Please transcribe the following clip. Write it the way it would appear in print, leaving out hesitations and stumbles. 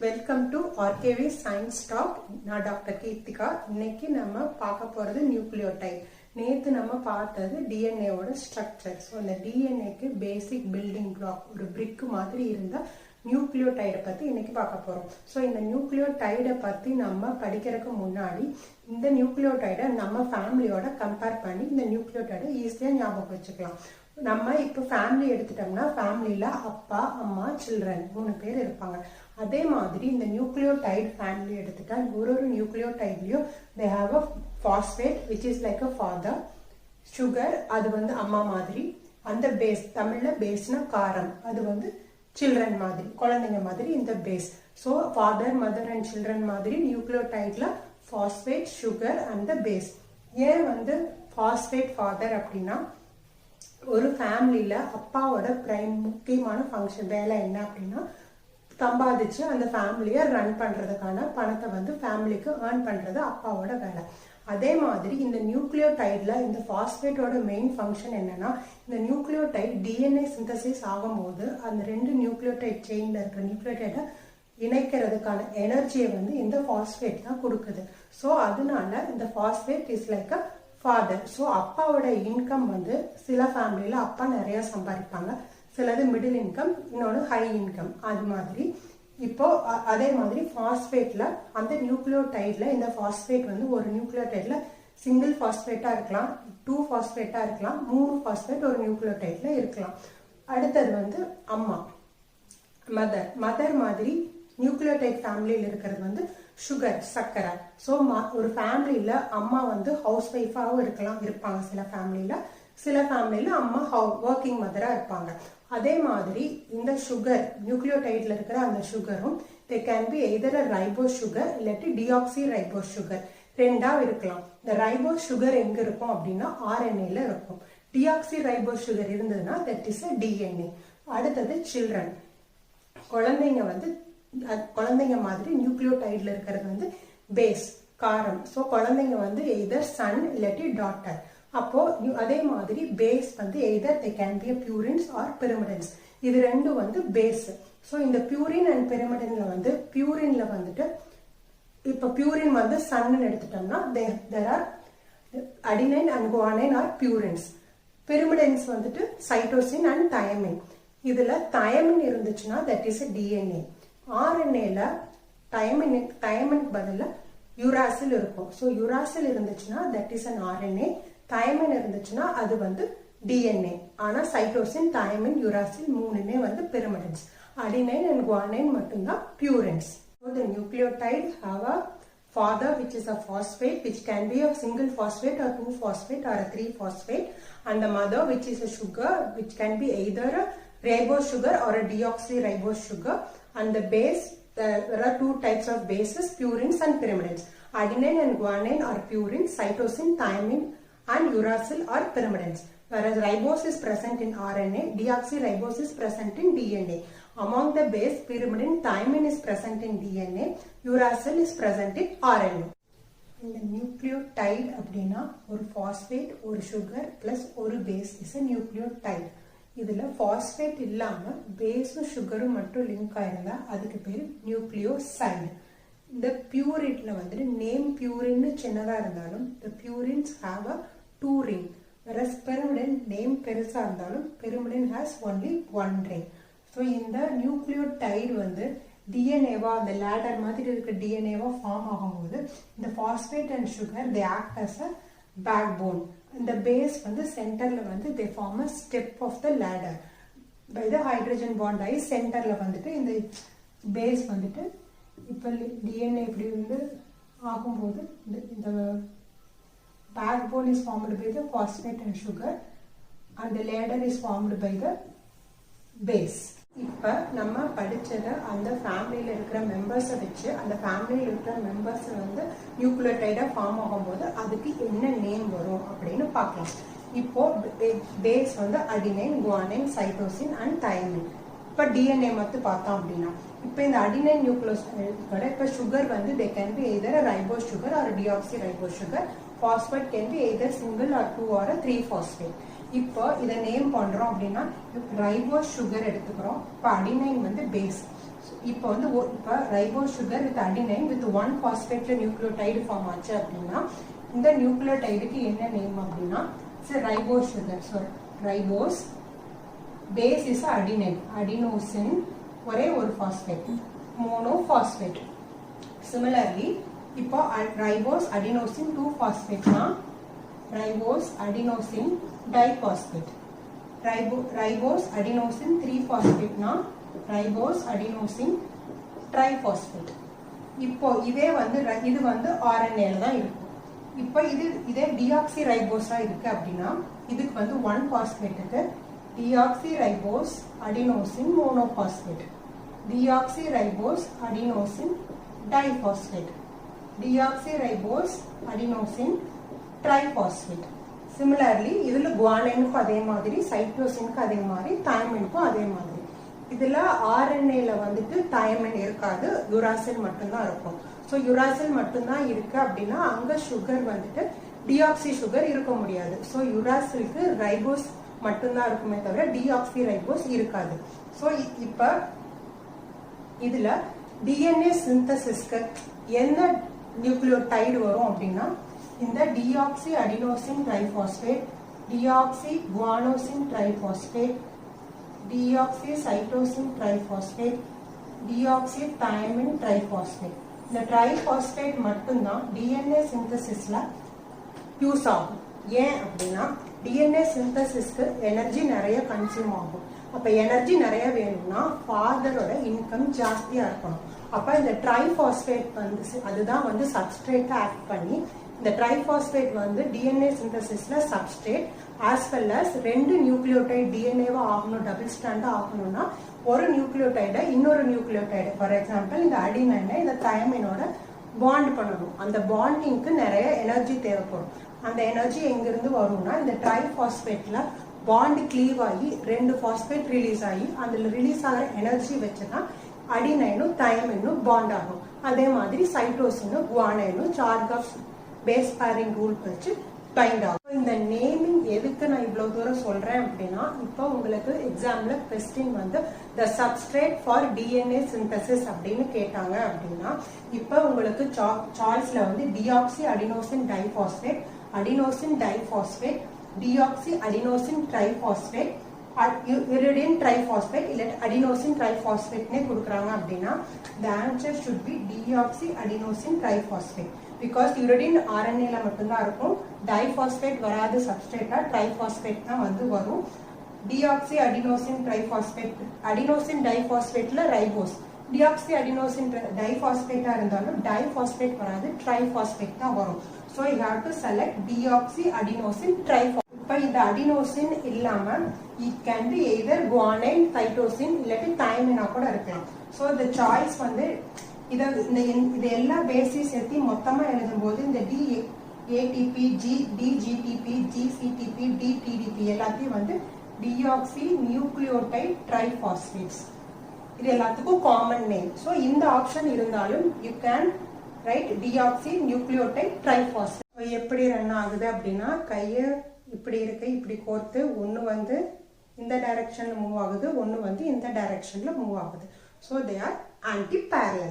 Welcome to RKV science talk. நான் doctor Keerthika. இன்னைக்கு நம்ம பார்க்க போறது நியூக்ளியோடைட். நேத்து நம்ம பார்த்தது டிஎன்ஏவோட ஸ்ட்ரக்சர். ஸோ அந்த டிஎன்ஏக்கு பேசிக் பில்டிங் பிளாக் ஒரு பிரிக் மாதிரி இருந்த நியூக்ளியோடைடை பத்தி இன்னைக்கு பார்க்க போறோம். ஸோ இந்த நியூக்ளியோடைடை பத்தி நம்ம படிக்கிறதுக்கு முன்னாடி இந்த நியூக்ளியோடைடை நம்ம ஃபேமிலியோட கம்பேர் பண்ணி இந்த நியூக்ளியோடைடை ஈஸியா ஞாபகம் வச்சுக்கலாம். நம்ம இப்போ ஃபேமிலி எடுத்துட்டோம்னா ஃபேமிலியில அப்பா, அம்மா, சில்ட்ரன் 3 பேர் இருப்பாங்க. அதே மாதிரி இந்த நியூக்ளியோடைட் ஃபேமிலி எடுத்துட்டா ஒரு நியூக்ளியோடைட்லயும் they have a phosphate which is like a father, sugar அது வந்து அம்மா மாதிரி, அந்த பேஸ் தமிழ்ல பேஸ்னா காரம், அது சில்ட்ரன் மாதிரி குழந்தைங்க மாதிரி இந்த base. So father, mother and children மாதிரி நியூக்ளியோடைட்ல பாஸ்பேட், சுகர் அண்ட் பேஸ். ஏன் பாஸ்பேட் ஃபாதர் அப்படின்னா ஒரு ஃபேமிலியில அப்பாவோட முக்கியமான ஃபங்க்ஷன் வேலை என்ன அப்படின்னா சம்பாதிச்சு அந்த ஃபேமிலியை ரன் பண்றதுக்கான பணத்தை ஃபேமிலிக்கு ஏர்ன் பண்றது அப்பாவோட வேலை. அதே மாதிரி இந்த நியூக்ளியோடைட்ல இந்த பாஸ்பேட்டோட மெயின் ஃபங்க்ஷன் என்னன்னா, இந்த நியூக்ளியோடைட் டிஎன்ஏ சிந்தசிஸ் ஆகும்போது அந்த 2 நியூக்ளியோடைட் செயின்ல இருக்கிற நியூக்ளியோடைட இணைக்கிறதுக்கான எனர்ஜியை இந்த பாஸ்பேட் தான் கொடுக்குது. ஸோ அதனால இந்த phosphate is like a father. So அப்பாவோட இன்கம் சில ஃபேமிலியில அப்பா நிறைய சம்பாதிப்பாங்க, சிலது மிடில் இன்கம், இன்னொன்று ஹை இன்கம். அது மாதிரி இப்போ அதே மாதிரி பாஸ்பேட்ல அந்த நியூக்ளியோடைட்ல இந்த பாஸ்பேட் ஒரு நியூக்ளியோடைட்ல சிங்கிள் பாஸ்பேட்டா இருக்கலாம், 2 பாஸ்பேட்டா இருக்கலாம், 3 பாஸ்பேட் ஒரு நியூக்ளியோடைட்ல இருக்கலாம். அடுத்தது அம்மா, மதர் மாதிரி நியூக்ளியோடைட் ஃபேமிலியில் இருக்கிறது சுகர், சர்க்கரை. ஸோ ஒரு ஃபேமிலியில அம்மா ஹவுஸ் ஒய்ஃபாவும் இருப்பாங்க சில ஃபேமிலியில அம்மா ஒர்க்கிங் மதரா இருப்பாங்க. அதே மாதிரி இந்த சுகர் நியூக்ளியோடைட்ல இருக்கிற அந்த சுகரும் they can be either ribose sugar இல்லாட்டி டிஆக்சி ரைபோஸ் சுகர், ரெண்டா இருக்கலாம். இந்த ரைபோஸ் சுகர் எங்க இருக்கும் அப்படின்னா ஆர்என்ஏல இருக்கும். டிஆக்சி ரைபோஸ் சுகர் இருந்ததுன்னா தட் இஸ் அ டிஎன்ஏ. அடுத்தது சில்ட்ரன், குழந்தைங்க மாதிரி நியூக்ளியோடைட்ல இருக்கிறது பேஸ், காரம். ஸோ குழந்தைங்க எய்தர் சன் இல்லாட்டி டாட்டர். அப்போ அதே மாதிரி base either they can be purines or pyrimidines. இது ரெண்டும் பேஸ். ஸோ இந்த பியூரின் அண்ட் பிரமிடன்ல பியூரின்ல இப்ப பியூரின் சன்னு எடுத்துட்டோம்னா there are adenine and guanine are purines. Pyrimidines cytosine and thymine. இதுல தயமின் இருந்துச்சுன்னா தட் இஸ் டிஎன்ஏ. ஆர்என்ஏல தயமின் பதில யூராசில் இருக்கும். ஸோ யூராசில் இருந்துச்சுன்னா that is an RNA. Thymine இருந்துச்சுன்னா அது டிஎன்ஏ. ஆனா சைட்டோசின், தயமின், யூராசில் 3மே பிரமிடன்ஸ். அடினைன் அண்ட் குவானைன் மட்டும்தான் purines. So the nucleotide have a father which is a phosphate which can be a single phosphate or 2 phosphate or a 3 phosphate, and the mother which is a sugar which can be either a ribose sugar or a deoxyribose sugar, and the base there are 2 types of bases, purines and pyrimidines. Adenine and guanine are purines, cytosine, thymine and uracil are pyrimidines, whereas ribose is present in RNA, deoxyribose is present in DNA. Among the base, pyrimidine, thymine is present in DNA, uracil is present in RNA. இந்த nucleotide அப்படின்னா ஒரு phosphate, ஒரு sugar plus ஒரு base is a nucleotide. இதுல phosphate இல்லாம பேஸும் சுகரும் மட்டும் link ஆயிருந்தா அதுக்கு பேரு நியூக்ளியோசைடு. இந்த பியூரின்ல நேம் பியூரின் சின்னதா இருந்தாலும் the purines have a 2 ring, whereas pyrimidine name பெருசா இருந்தாலும் pyrimidine has only 1 ring. So இந்த நியூக்ளியோடைடு டிஎன்ஏவா அந்த லேடர் மாதிரி இருக்க டிஎன்ஏவா ஃபார்ம் ஆகும்போது இந்த phosphate and sugar they act as a backbone. இந்த பேஸ் சென்டர்ல they form a step of the ladder. By the hydrogen bond ஆகி சென்டர்ல இந்த பேஸ் இப்ப டிஎன்ஏ இப்படி ஆகும்போது இந்த backbone is formed by the phosphate and sugar and the ladder is formed by the base. இப்ப நம்ம படிச்சத அந்த ஃபேமிலியில இருக்கிற மெம்பர்ஸை வச்சு அந்த ஃபேமிலியில இருக்கிற மெம்பர்ஸ் நியூக்ளியோடைடா ஃபார்ம் ஆகும்போது அதுக்கு என்ன நேம் வரும் அப்படின்னு பார்க்கலாம். இப்போ base adenine, guanine, cytosine and thymine. இப்ப டிஎன்ஏ மட்டும் பார்த்தோம் அப்படின்னா இப்ப இந்த அடினைன் நியூக்ளியோடைட இப்ப sugar they can be either ribose sugar or deoxyribose sugar. Phosphate can be either single or 2 or 3 phosphate. இப்போ இதை நேம் பண்றோம் அப்படின்னா ரைபோஸ் சுகர் எடுத்துக்கிறோம். இப்போ அடினைன் பேஸ். இப்போ வந்து இப்போ ribose sugar with adenine with 1 பாஸ்பேட்ல நியூக்ளியோடைடு ஃபார்ம் ஆச்சு அப்படின்னா இந்த நியூக்ளியோடைடுக்கு என்ன நேம் அப்படின்னா ribose sugar. So ribose base is adenine, adenosine ஒரே ஒரு பாஸ்பேட், மோனோபாஸ்பேட். சிமிலர்லி இப்போ ரைபோஸ் அடினோசின் 2 பாஸ்பேட்னா ribose adenosine diphosphate. Ribose adenosine 3 பாஸ்பேட்னா ரைபோஸ் அடினோசின் ட்ரைபாஸ்பேட். இப்போ இதே வந்து இது வந்து RNAல தான் இருக்கும். இப்போ இதே டிஆக்சி ரைபோஸா இருக்கு அப்படின்னா இதுக்கு வந்து 1 பாஸ்பேட்டுக்கு deoxyribose adenosine monophosphate, deoxyribose adenosine diphosphate, deoxyribose adenosine triphosphate. Similarly இதுல குவானைனுக்கும் அதே மாதிரி, சைட்டோசினுக்கும் அதே மாதிரி, தைமினுக்கும் அதே மாதிரி. இதுல RNAல வந்துட்டு தைமின் இருக்காது, யுராசில் மட்டும்தான் இருக்கும். ஸோ யுராசில் மட்டும்தான் இருக்கு அப்படின்னா அங்க சுகர் வந்துட்டு டிஆக்சி சுகர் இருக்க முடியாது. ஸோ யுராசிலுக்கு ரைபோஸ் மட்டும்தான் இருக்குமே தவிர டிஆக்சி ரைபோஸ் இருக்காது. ஸோ இப்ப இதுல டிஎன்ஏ சிந்தசிஸ்க்கு என்ன நியூக்ளியோடைடு வரும் அப்படின்னா இந்த deoxy adenosine triphosphate, deoxy guanosine triphosphate, deoxy cytosine triphosphate, deoxy thymine triphosphate. இந்த ட்ரைபாஸ்பேட் மட்டும்தான் டிஎன்ஏ சிந்தசிஸ்ல யூஸ் ஆகும். ஏன் அப்படின்னா டிஎன்ஏ சிந்தசிஸ்க்கு எனர்ஜி நிறைய கன்சியூம் ஆகும். அப்ப எனர்ஜி நிறைய வேணும்னா ஃபாதரோட இன்கம் ஜாஸ்தியா இருக்கணும். அப்ப இந்த ட்ரைபாஸ்பேட் வந்து அதுதான் வந்து சப்ஸ்ட்ரேட்டா ஆக்ட் பண்ணி இந்த ட்ரைபாஸ்பேட் வந்து டிஎன்ஏ சிந்தசிஸ்ல substrate as well as 2 nucleotide டிஎன்ஏவா ஆகணும், டபுள் ஸ்டாண்டா ஆகணும்னா ஒரு நியூக்ளியோடைட இன்னொரு நியூக்ளியோடைடு, ஃபார் எக்ஸாம்பிள் இந்த அடினைனை இந்த தைமினோட பாண்ட் பண்ணணும். அந்த பாண்டிங்க்கு நிறைய எனர்ஜி தேவைப்படும். அந்த எனர்ஜி எங்கிருந்து வரும்னா இந்த ட்ரைபாஸ்பேட்ல பாண்ட் கிளீவ் ஆகி 2 பாஸ்பேட் ரிலீஸ் ஆகி அதுல ரிலீஸ் ஆகிற எனர்ஜி வச்சுதான் அடினைனும் தைமினும் பாண்ட் ஆகும். அதே மாதிரி சைட்டோசினும் குவானைனும் Chargaff base pairing rule வச்சு பைண்ட் ஆகும். இந்த நேமிங் எதுக்கு நான் இவ்வளவு தூரம் சொல்றேன் அப்படின்னா இப்போ உங்களுக்கு எக்ஸாம்ல கொஸ்டின் வந்து the substrate for DNA synthesis அப்படின்னு கேட்டாங்க அப்படின்னா இப்போ உங்களுக்கு சாய்ஸ்ல வந்து deoxy adenosine diphosphate, adenosine diphosphate, deoxy adenosine triphosphate, uridine triphosphate இல்ல அடினோசின் ட்ரைபாஸ்பேட்னே கொடுக்குறாங்க அப்படின்னா the answer should be deoxy adenosine triphosphate. Because uridine RNAல மட்டும்தான் இருக்கும், டைபாஸ்பேட் வராது, சப்ஸ்ட்ரேட்டா ட்ரைபாஸ்பேட் தான் வந்து வரும். டிஆக்சி அடினோசின் ட்ரைபாஸ்பேட், அடினோசின் டைபாஸ்பேட்ல ரைபோஸ், டிஆக்சி அடினோசின் டைபாஸ்பேட்டா இருந்தாலும் டைபாஸ்பேட் வராது, ட்ரைபாஸ்பேட் தான் வரும். So you have to select deoxy adenosine triphosphate. இப்போ இந்த அடினோசின் இல்லாம it can be either guanine, cytosine இல்லாட்டி தைமினா கூட இருக்கலாம். ஸோ இந்த சாய்ஸ் வந்து இது எல்லா பேசிஸ் சேர்த்து மொத்தமா எழுதும் போது இந்த டிஏடிபி, டிஜிடிபி, ஜிசிடிபி, டிடிடிபி எல்லாத்தையும் வந்து டிஆக்சி நியூக்ளியோடைட் ட்ரைபாஸ்பேட்ஸ், இது எல்லாத்துக்கும் காமன் நேம். ஸோ இந்த ஆப்ஷன் இருந்தாலும் you can write deoxy nucleotide triphosphate. எப்படி ரன் ஆகுது அப்படின்னா கையை இப்படி இருக்கு, இப்படி கோர்த்து ஒன்னு வந்து இந்த டைரக்ஷன்ல மூவ் ஆகுது, ஒன்னு வந்து இந்த டைரக்ஷன்ல மூவ் ஆகுது. So they are anti parallel.